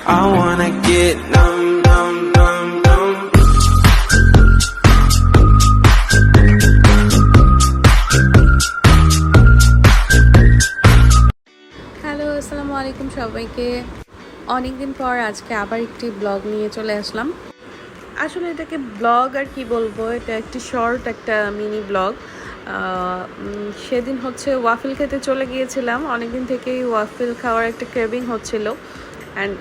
I wanna get numb, numb, numb, numb. Hello, আসসালামু আলাইকুম সবাইকে। অনেকদিন পর আজকে আবার একটি ব্লগ নিয়ে চলে আসলাম। আসলে এটাকে ব্লগ আর কি বলবো, এটা একটি শর্ট একটা মিনি ব্লগ। সেদিন হচ্ছে ওয়াফেল খেতে চলে গিয়েছিলাম। অনেকদিন থেকেই ওয়াফেল খাওয়ার একটা ক্রেভিং হচ্ছিল অ্যান্ড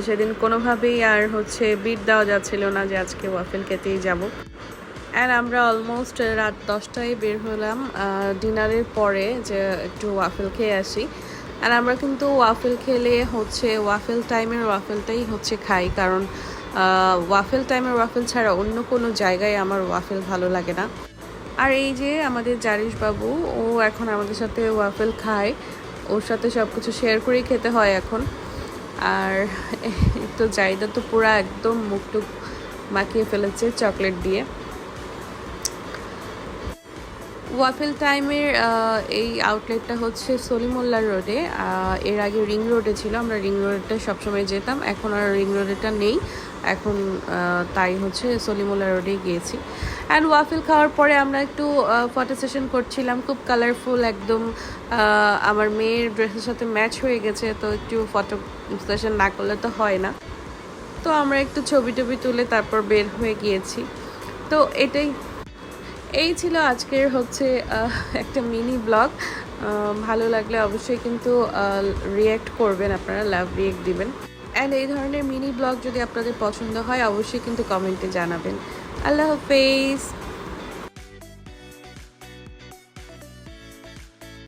সেদিন কোনোভাবেই আর হচ্ছে বিট দেওয়া যাচ্ছিল না যে আজকে ওয়াফেল খেতেই যাব। অ্যান্ড আমরা অলমোস্ট রাত 10টায় বের হলাম ডিনারের পরে যে একটু ওয়াফেল খেয়ে আসি। আর আমরা কিন্তু ওয়াফেল খেলে হচ্ছে ওয়াফেল টাইমের ওয়াফেলটাই হচ্ছে খাই, কারণ ওয়াফেল টাইমের ওয়াফেল ছাড়া অন্য কোনো জায়গায় আমার ওয়াফেল ভালো লাগে না। আর এই যে আমাদের জারিশ বাবু, ও এখন আমাদের সাথে ওয়াফেল খায়, ওর সাথে সব কিছু শেয়ার করেই খেতে হয় এখন। আর তো জাইদা তো পুরো একদম মুখটুক মাখিয়ে ফেলেছে চকলেট দিয়ে। ওয়াফেল টাইমের এই আউটলেটটা হচ্ছে সলিমুল্লাহ রোডে। এর আগে রিং রোডে ছিল, আমরা রিং রোডে সবসময় যেতাম, এখন আর রিং রোডেটা নেই, এখন তাই হচ্ছে সলিমুল্লাহ রোডেই গিয়েছি। অ্যান্ড ওয়াফেল খাওয়ার পরে আমরা একটু ফটো সেশন করছিলাম, খুব কালারফুল একদম, আমার মেয়ের ড্রেসের সাথে ম্যাচ হয়ে গেছে, তো একটু ফটো সেশন না করলে তো হয় না। তো আমরা একটু ছবি টবি তুলে তারপর বের হয়ে গিয়েছি। তো এই ছিল আজকের হচ্ছে একটা মিনি ব্লগ। ভালো লাগলে অবশ্যই কিন্তু রিয়্যাক্ট করবেন, আপনারা লাভ রিয়্যাক্ট দিবেন। অ্যান্ড এই ধরনের মিনি ব্লগ যদি আপনাদের পছন্দ হয় অবশ্যই কিন্তু কমেন্টে জানাবেন। আল্লাহ হাফেজ।